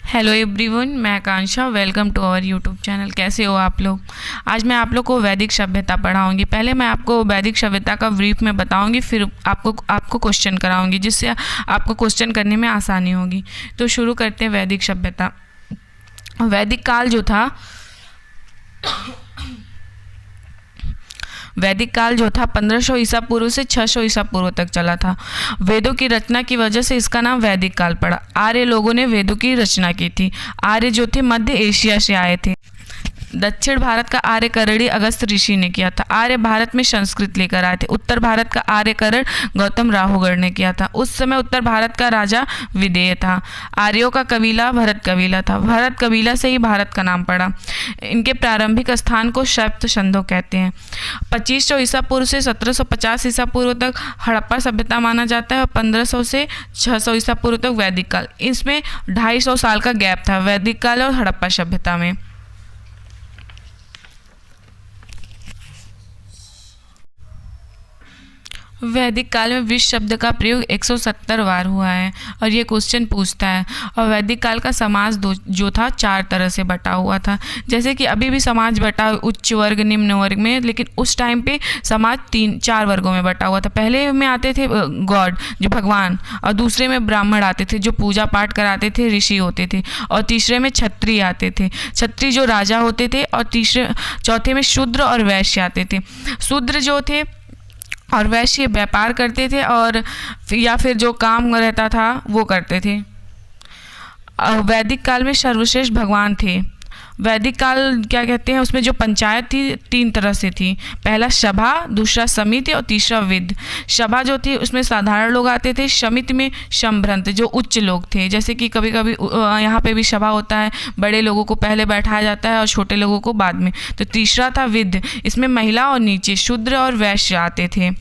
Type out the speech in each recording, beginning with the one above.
Hello everyone, मैं Akanksha. Welcome to our YouTube channel. कैसे हो आप लोग? आज मैं आप लोग को वैदिक सभ्यता पढ़ाऊंगी। पहले मैं आपको वैदिक सभ्यता का ब्रीफ में बताऊंगी, फिर आपको क्वेश्चन कराऊंगी, जिससे आपको क्वेश्चन करने में आसानी होगी। तो शुरू करते हैं वैदिक सभ्यता। वैदिक काल जो था वैदिक काल जो था 1500 ईसा पूर्व से 600 ईसा पूर्व तक चला था। वेदों की रचना की वजह से इसका नाम वैदिक काल पड़ा। आर्य लोगों ने वेदों की रचना की थी। आर्य जो थे मध्य एशिया से आए थे। दक्षिण भारत का आर्यकरणी अगस्त ऋषि ने किया था। आर्य भारत में संस्कृत लेकर आए थे। उत्तर भारत का आर्यकरण गौतम राहुगढ़ ने किया था। उस समय उत्तर भारत का राजा विदेह था। आर्यों का कबीला भरत कबीला था। भरत कबीला से ही भारत का नाम पड़ा। इनके प्रारंभिक स्थान को सप्त संधो कहते हैं। 2500 ईसा पूर्व से 1750 ईसा पूर्व तक हड़प्पा सभ्यता माना जाता है और 1500 से 600 ईसा पूर्व तक वैदिक काल। इसमें 250 साल का गैप था वैदिक काल और हड़प्पा सभ्यता में। वैदिक काल में विश्व शब्द का प्रयोग 170 बार हुआ है और ये क्वेश्चन पूछता है। और वैदिक काल का समाज जो था 4 तरह से बटा हुआ था। जैसे कि अभी भी समाज बटा उच्च वर्ग निम्न वर्ग में, लेकिन उस टाइम पे समाज 3-4 वर्गों में बटा हुआ था। पहले में आते थे गॉड जो भगवान, और दूसरे में ब्राह्मण आते थे जो पूजा पाठ कराते थे, ऋषि होते थे, और तीसरे में क्षत्रिय आते थे, क्षत्रिय जो राजा होते थे, और चौथे में शूद्र और वैश्य आते थे। शूद्र जो थे और वैश्य व्यापार करते थे और या फिर जो काम रहता था वो करते थे। वैदिक काल में सर्वश्रेष्ठ भगवान थे। वैदिक काल क्या कहते हैं, उसमें जो पंचायत थी 3 तरह से थी। पहला सभा, दूसरा समिति और तीसरा विद। सभा जो थी उसमें साधारण लोग आते थे। समिति में संभ्रांत जो उच्च लोग थे, जैसे कि कभी कभी यहाँ पे भी सभा होता है, बड़े लोगों को पहले बैठाया जाता है और छोटे लोगों को बाद में। तो तीसरा था विद, इसमें महिला और नीचे शूद्र और वैश्य आते थे।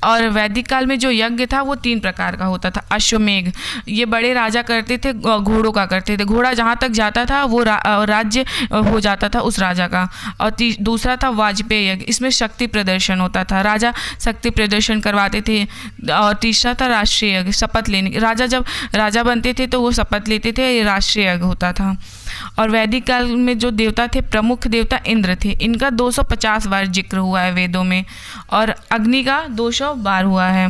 और वैदिक काल में जो यज्ञ था वो 3 प्रकार का होता था। अश्वमेघ, ये बड़े राजा करते थे, घोड़ों का करते थे। घोड़ा जहाँ तक जाता था वो राज्य हो जाता था उस राजा का। और दूसरा था वाजपेय यज्ञ, इसमें शक्ति प्रदर्शन होता था, राजा शक्ति प्रदर्शन करवाते थे। और तीसरा था राष्ट्रीय यज्ञ, शपथ लेने। राजा जब राजा बनते थे तो वो शपथ लेते थे, ये राष्ट्रीय यज्ञ होता था। और वैदिक काल में जो देवता थे, प्रमुख देवता इंद्र थे। इनका 250 बार जिक्र हुआ है वेदों में, और अग्नि का 200 बार हुआ है।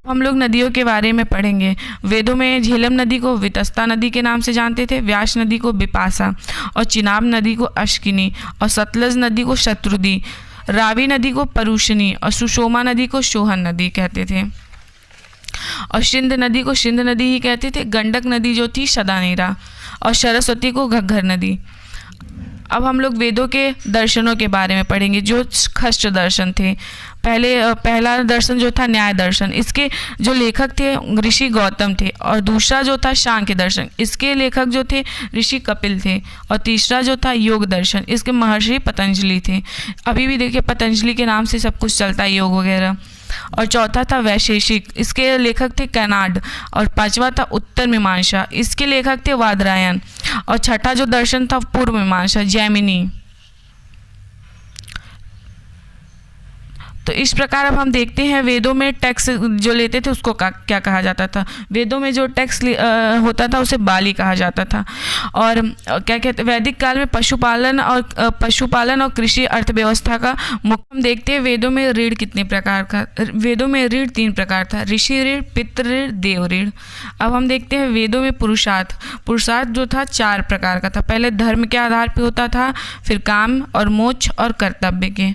हम लोग नदियों के बारे में पढ़ेंगे। वेदों में झेलम नदी को वितस्ता नदी के नाम से जानते थे, व्यास नदी को बिपाशा, और चिनाब नदी को अश्किनी, और सतलज नदी को शत्रुदी, रावी नदी को परुषणी, और सुषोमा नदी को शोहन नदी कहते थे। और सिंध नदी को सिंध नदी ही कहते थे। गंडक नदी जो थी सदानेरा, और सरस्वती को घग्घर नदी। अब हम लोग वेदों के दर्शनों के बारे में पढ़ेंगे, जो खष्ट दर्शन थे। पहला दर्शन जो था न्याय दर्शन, इसके जो लेखक थे ऋषि गौतम थे। और दूसरा जो था सांख्य दर्शन, इसके लेखक जो थे ऋषि कपिल थे। और तीसरा जो था योग दर्शन, इसके महर्षि पतंजलि थे। अभी भी देखिए पतंजलि के नाम से सब कुछ चलता है, योग वगैरह। और चौथा था वैशेषिक, इसके लेखक थे कनाड। और 5वां था उत्तर मीमांसा, इसके लेखक थे वादरायन। और छठा जो दर्शन था पूर्व मीमांसा, जैमिनी। तो इस प्रकार अब हम देखते हैं वेदों में टैक्स जो लेते थे उसको क्या कहा जाता था। वेदों में जो टैक्स होता था उसे बाली कहा जाता था। और क्या कहते वैदिक काल में पशुपालन और कृषि अर्थव्यवस्था का मुख्य हम देखते हैं। वेदों में ऋण कितने प्रकार का, वेदों में ऋण 3 प्रकार था, ऋषि ऋण, पितृ ऋण, देव ऋण। अब हम देखते हैं वेदों में पुरुषार्थ जो था 4 प्रकार का था। पहले धर्म के आधार पर होता था, फिर काम और मोक्ष और कर्तव्य के।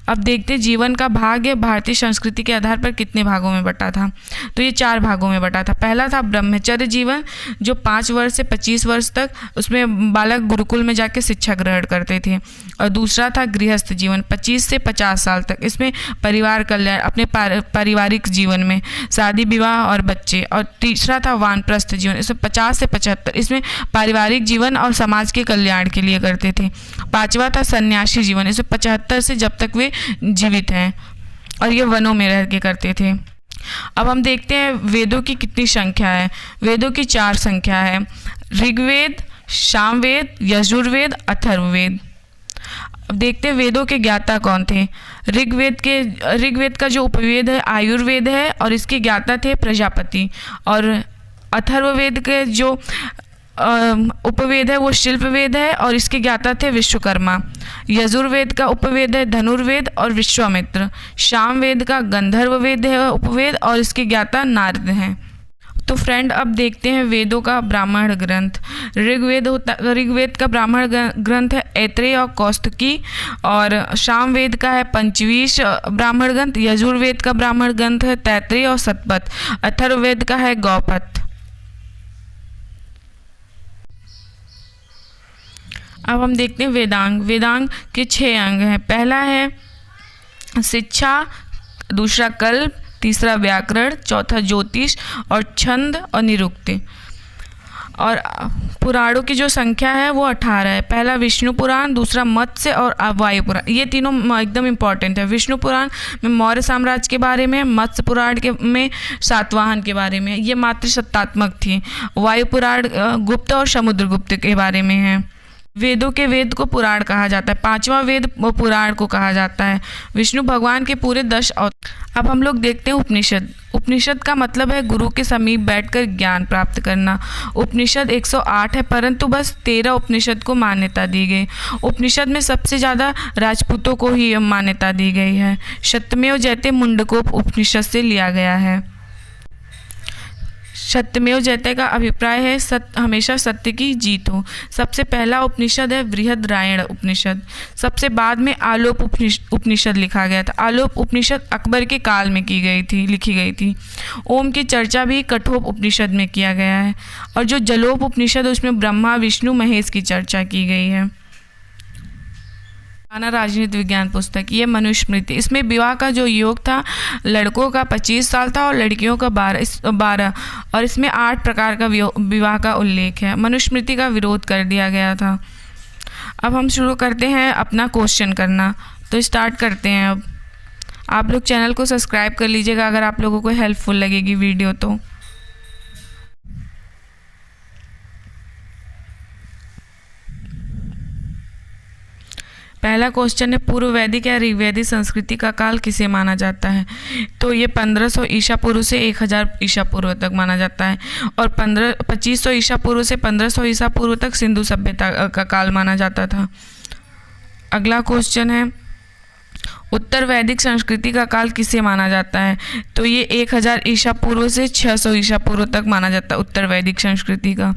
अब देखते जीवन का भाग है भारतीय संस्कृति के आधार पर कितने भागों में बटा था। तो ये 4 भागों में बटा था। पहला था ब्रह्मचर्य जीवन, जो 5 वर्ष से 25 वर्ष तक, उसमें बालक गुरुकुल में जाके शिक्षा ग्रहण करते थे। और दूसरा था गृहस्थ जीवन, 25 से 50 साल तक, इसमें परिवार कल्याण, अपने पारिवारिक जीवन में शादी विवाह और बच्चे। और तीसरा था वानप्रस्थ जीवन, इसमें 50 से 75, इसमें पारिवारिक जीवन और समाज के कल्याण के लिए करते थे। 5वां था सन्यासी जीवन, इसमें 75 से जब तक वे जीवित हैं, और ये वनों में रह के करते थे। अब हम देखते हैं वेदों की कितनी संख्या है। वेदों की 4 संख्या है, ऋग्वेद, सामवेद, यजुर्वेद, अथर्ववेद। अब देखते हैं वेदों के ज्ञाता कौन थे। ऋग्वेद का जो उपवेद है आयुर्वेद है, और इसके ज्ञाता थे प्रजापति। और अथर्ववेद के जो उपवेद है वो शिल्पवेद है और इसके ज्ञाता थे विश्वकर्मा। यजुर्वेद का उपवेद है धनुर्वेद और विश्वामित्र। सामवेद का गंधर्ववेद है उपवेद और इसके ज्ञाता नारद हैं। तो फ्रेंड, अब देखते हैं वेदों का ब्राह्मण ग्रंथ। ऋग्वेद का ब्राह्मण ग्रंथ है ऐत्रेय और कौस्तुकी, और सामवेद का है पंचवीश ब्राह्मण ग्रंथ। यजुर्वेद का ब्राह्मण ग्रंथ है तैत्रेय और शतपथ। अथर्ववेद का है गौपथ। अब हम देखते हैं वेदांग। वेदांग के 6 अंग हैं। पहला है शिक्षा, दूसरा कल्प, तीसरा व्याकरण, चौथा ज्योतिष और छंद और निरुक्ति। और पुराणों की जो संख्या है वो 18 है। पहला विष्णु पुराण, दूसरा मत्स्य और वायु पुराण। ये तीनों एकदम इम्पॉर्टेंट है। विष्णु पुराण में मौर्य साम्राज्य के बारे में, मत्स्य पुराण के में सातवाहन के बारे में, ये मातृसत्तात्मक थी। वायु पुराण गुप्त और समुद्रगुप्त के बारे में है। वेदों के वेद को पुराण कहा जाता है। 5वां वेद पुराण को कहा जाता है। विष्णु भगवान के पूरे 10 अवतार। अब हम लोग देखते हैं उपनिषद। उपनिषद का मतलब है गुरु के समीप बैठकर ज्ञान प्राप्त करना। उपनिषद 108 है, परंतु बस 13 उपनिषद को मान्यता दी गई। उपनिषद में सबसे ज़्यादा राजपूतों को ही मान्यता दी गई है। सत्यमेव जयते मुंडकोप उपनिषद से लिया गया है। सत्यमेव जयते का अभिप्राय है हमेशा सत्य की जीत हो। सबसे पहला उपनिषद है बृहदरायण उपनिषद। सबसे बाद में आलोप उपनिषद लिखा गया था। आलोप उपनिषद अकबर के काल में लिखी गई थी। ओम की चर्चा भी कठोप उपनिषद में किया गया है। और जो जलोप उपनिषद उसमें ब्रह्मा विष्णु महेश की चर्चा की गई है। राजनीति विज्ञान पुस्तक, ये मनुस्मृति। इसमें विवाह का जो योग था, लड़कों का 25 साल था और लड़कियों का 12 और इसमें 8 प्रकार का विवाह का उल्लेख है। मनुस्मृति का विरोध कर दिया गया था। अब हम शुरू करते हैं अपना क्वेश्चन करना। तो स्टार्ट करते हैं। अब आप लोग चैनल को सब्सक्राइब कर लीजिएगा अगर आप लोगों को हेल्पफुल लगेगी वीडियो तो। पहला क्वेश्चन है पूर्व वैदिक या ऋग्वैदिक संस्कृति का काल किसे माना जाता है? तो ये 1500 ईसा पूर्व से 1000 ईसा पूर्व तक माना जाता है। और 2500 ईसा पूर्व से 1500 ईसा पूर्व तक सिंधु सभ्यता का काल माना जाता था। अगला क्वेश्चन है उत्तर वैदिक संस्कृति का काल किसे माना जाता है? तो ये 1000 ईसा पूर्व से 600 ईसा पूर्व तक माना जाता है उत्तर वैदिक संस्कृति का।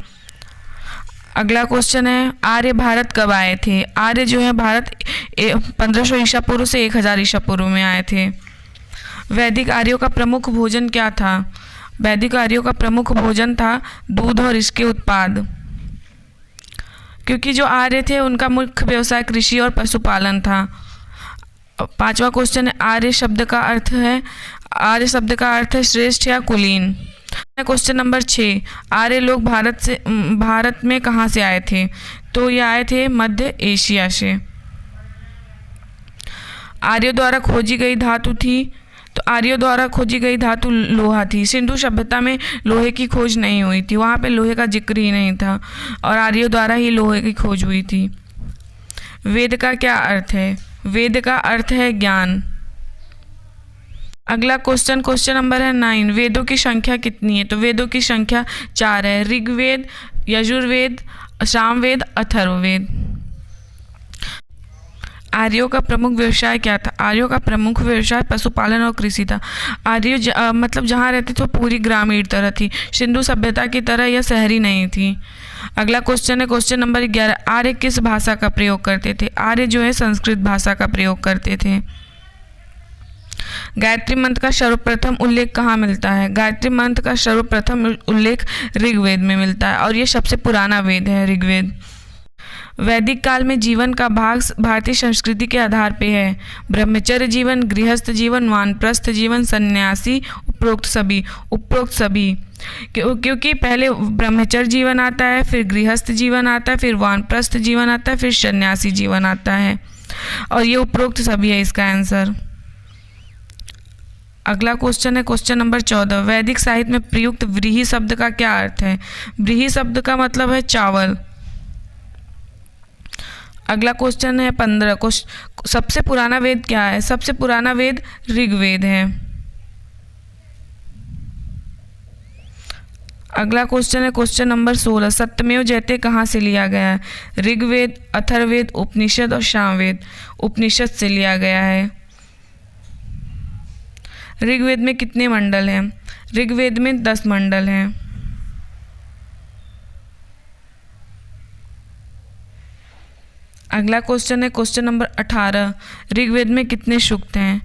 अगला क्वेश्चन है आर्य भारत कब आए थे? आर्य जो है भारत 1500 ईसा पूर्व से 1000 ईसा पूर्व में आए थे। वैदिक आर्यों का प्रमुख भोजन क्या था? वैदिक आर्यों का प्रमुख भोजन था दूध और इसके उत्पाद, क्योंकि जो आर्य थे उनका मुख्य व्यवसाय कृषि और पशुपालन था। 5वां क्वेश्चन है आर्य शब्द का अर्थ है श्रेष्ठ या कुलीन। क्वेश्चन नंबर 6 आर्य लोग भारत में कहाँ से आए थे? तो ये आए थे मध्य एशिया से। आर्यों द्वारा खोजी गई धातु थी, तो आर्यों द्वारा खोजी गई धातु लोहा थी। सिंधु सभ्यता में लोहे की खोज नहीं हुई थी, वहाँ पे लोहे का जिक्र ही नहीं था और आर्यों द्वारा ही लोहे की खोज हुई थी। वेद का क्या अर्थ है? वेद का अर्थ है ज्ञान। अगला क्वेश्चन नंबर है 9 वेदों की संख्या कितनी है? तो वेदों की संख्या 4 है। ऋग्वेद, यजुर्वेद, सामवेद, अथर्ववेद। आर्यों का प्रमुख व्यवसाय क्या था? आर्यों का प्रमुख व्यवसाय पशुपालन और कृषि था। आर्य मतलब जहाँ रहते थे पूरी ग्रामीण तरह थी, सिंधु सभ्यता की तरह यह शहरी नहीं थी। अगला क्वेश्चन है क्वेश्चन नंबर 11 आर्य किस भाषा का प्रयोग करते थे? आर्य जो है संस्कृत भाषा का प्रयोग करते थे। गायत्री मंत्र का सर्वप्रथम उल्लेख कहाँ मिलता है? गायत्री मंत्र का सर्वप्रथम उल्लेख ऋग्वेद में मिलता है और ये सबसे पुराना वेद है ऋग्वेद। वैदिक काल में जीवन का भाग भारतीय संस्कृति के आधार पे है। ब्रह्मचर्य जीवन, गृहस्थ जीवन, वानप्रस्थ जीवन, सन्यासी, उपरोक्त सभी। क्योंकि पहले ब्रह्मचर्य जीवन आता है, फिर गृहस्थ जीवन आता है, फिर वानप्रस्थ जीवन आता है, फिर सन्यासी जीवन आता है और ये उपरोक्त सभी है इसका आंसर। अगला क्वेश्चन है क्वेश्चन नंबर 14 वैदिक साहित्य में प्रयुक्त व्रीहि शब्द का क्या अर्थ है? व्रीहि शब्द का मतलब है चावल। अगला क्वेश्चन है 15 सबसे पुराना वेद क्या है? सबसे पुराना वेद ऋग्वेद है। अगला क्वेश्चन है क्वेश्चन नंबर 16, सत्यमेव जयते कहाँ से लिया गया है? ऋग्वेद, अथर्ववेद, उपनिषद और सामवेद। उपनिषद से लिया गया है। ऋग्वेद में कितने मंडल हैं? ऋग्वेद में 10 मंडल हैं। अगला क्वेश्चन है क्वेश्चन नंबर 18, ऋग्वेद में कितने सूक्त हैं?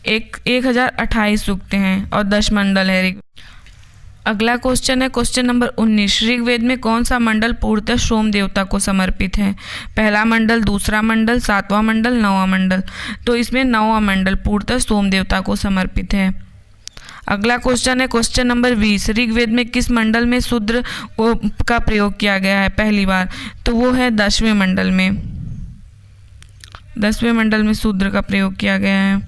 1028 सूक्त हैं और 10 मंडल है ऋग्वेद। अगला क्वेश्चन है क्वेश्चन नंबर 19, ऋग्वेद में कौन सा मंडल पूर्णतः सोम देवता को समर्पित है? पहला मंडल, दूसरा मंडल, 7वां मंडल, 9वां मंडल। तो इसमें 9वां मंडल पूर्णतः सोम देवता को समर्पित है। अगला क्वेश्चन है क्वेश्चन नंबर 20, ऋग्वेद में किस मंडल में शूद्र का प्रयोग किया गया है पहली बार? तो वो है 10वें मंडल में। 10वें मंडल में शूद्र का प्रयोग किया गया है।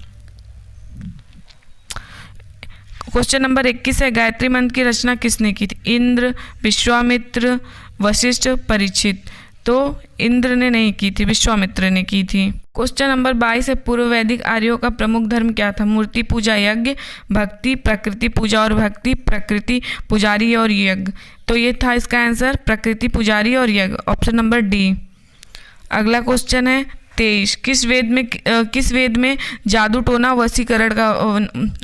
क्वेश्चन नंबर 21 है, गायत्री मंत्र की रचना किसने की थी? इंद्र, विश्वामित्र, वशिष्ठ, परीक्षित। तो इंद्र ने नहीं की थी, विश्वामित्र ने की थी। क्वेश्चन नंबर 22 है, पूर्व वैदिक आर्यों का प्रमुख धर्म क्या था? मूर्ति पूजा, यज्ञ, भक्ति, प्रकृति पूजा और भक्ति, प्रकृति पुजारी और यज्ञ। तो ये था इसका आंसर, प्रकृति पुजारी और यज्ञ, ऑप्शन नंबर डी। अगला क्वेश्चन है 23, किस वेद में जादू टोना वशीकरण का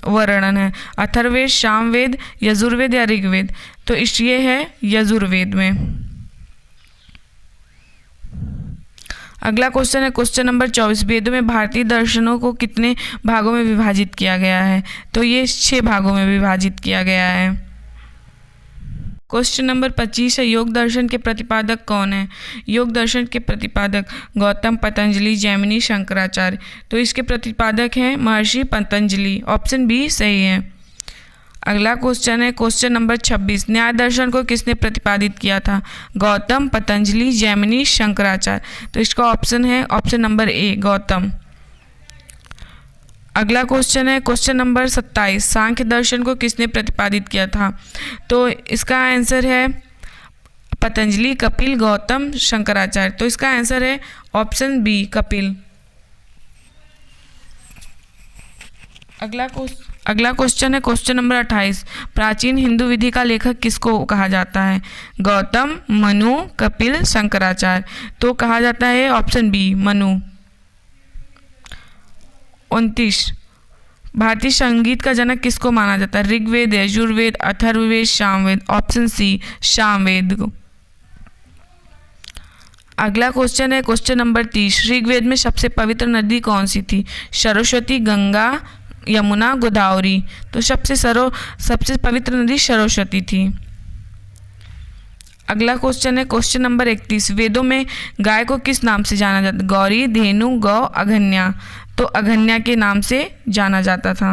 वर्णन है? अथर्ववेद, सामवेद, यजुर्वेद या ऋग्वेद? तो ये है यजुर्वेद में। अगला क्वेश्चन है क्वेश्चन नंबर 24, वेदों में भारतीय दर्शनों को कितने भागों में विभाजित किया गया है? तो ये 6 भागों में विभाजित किया गया है। क्वेश्चन नंबर 25 है, योग दर्शन के प्रतिपादक कौन है? योग दर्शन के प्रतिपादक गौतम, पतंजलि, जैमिनी, शंकराचार्य। तो इसके प्रतिपादक हैं महर्षि पतंजलि, ऑप्शन बी सही है। अगला क्वेश्चन है क्वेश्चन नंबर 26, न्याय दर्शन को किसने प्रतिपादित किया था? गौतम, पतंजलि, जैमिनी, शंकराचार्य। तो इसका ऑप्शन है ऑप्शन नंबर ए, गौतम। अगला क्वेश्चन है क्वेश्चन नंबर 27, सांख्य दर्शन को किसने प्रतिपादित किया था? तो इसका आंसर है पतंजलि, कपिल, गौतम, शंकराचार्य। तो इसका आंसर है ऑप्शन बी, कपिल। अगला क्वेश्चन है क्वेश्चन नंबर 28, प्राचीन हिंदू विधि का लेखक किसको कहा जाता है? गौतम, मनु, कपिल, शंकराचार्य। तो कहा जाता है ऑप्शन बी, मनु। 29, भारतीय संगीत का जनक किसको माना जाता है? ऋग्वेद, यजुर्वेद, अथर्ववेद, सामवेद। ऑप्शन सी, सामवेद को। अगला क्वेश्चन है क्वेश्चन नंबर 30, ऋग्वेद में सबसे पवित्र नदी कौन सी थी? सरस्वती, गंगा, यमुना, गोदावरी। तो सबसे पवित्र नदी सरस्वती थी। अगला क्वेश्चन है क्वेश्चन नंबर 31, वेदों में गाय को किस नाम से जाना जाता है? गौरी, धेनु, गौ, अघन्या। तो अघन्या के नाम से जाना जाता था।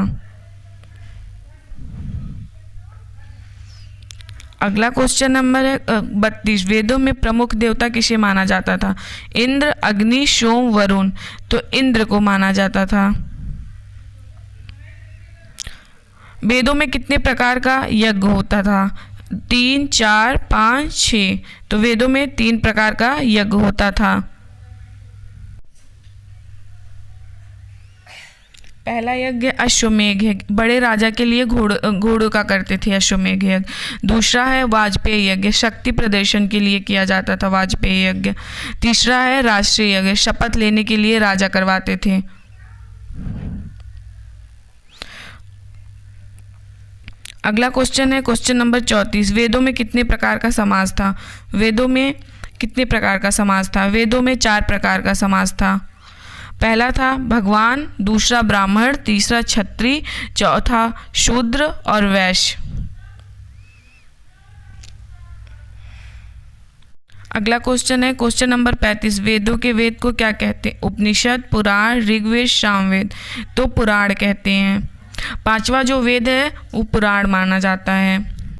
अगला क्वेश्चन नंबर है 32, वेदों में प्रमुख देवता किसे माना जाता था? इंद्र, अग्नि, सोम, वरुण। तो इंद्र को माना जाता था। वेदों में कितने प्रकार का यज्ञ होता था? 3, 4, 5, 6। तो वेदों में 3 प्रकार का यज्ञ होता था। पहला यज्ञ अश्वमेघ यज्ञ, बड़े राजा के लिए घोड़ों का करते थे अश्वमेघ यज्ञ। दूसरा है वाजपेयी यज्ञ, शक्ति प्रदर्शन के लिए किया जाता था वाजपेयी यज्ञ। तीसरा है राष्ट्रीय यज्ञ, शपथ लेने के लिए राजा करवाते थे। अगला क्वेश्चन है क्वेश्चन नंबर 34, वेदों में कितने प्रकार का समाज था? वेदों में कितने प्रकार का समाज था? वेदों में 4 प्रकार का समाज था। पहला था भगवान, दूसरा ब्राह्मण, तीसरा क्षत्रिय, चौथा शूद्र और वैश्य। अगला क्वेश्चन है क्वेश्चन नंबर 35, वेदों के वेद को क्या कहते हैं? उपनिषद, पुराण, ऋग्वेद, सामवेद। तो पुराण कहते हैं। 5वां जो वेद है वो पुराण माना जाता है।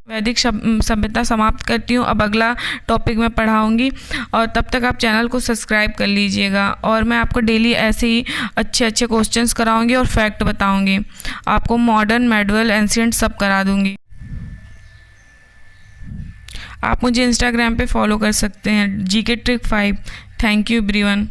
वैदिक सभ्यता समाप्त करती हूँ। अब अगला टॉपिक मैं पढ़ाऊँगी और तब तक आप चैनल को सब्सक्राइब कर लीजिएगा और मैं आपको डेली ऐसे ही अच्छे क्वेश्चंस कराऊँगी और फैक्ट बताऊँगी। आपको मॉडर्न, मेडिवल, एंशिएंट सब करा दूँगी। आप मुझे इंस्टाग्राम पे फॉलो कर सकते हैं, GK Trick 5। Thank you everyone.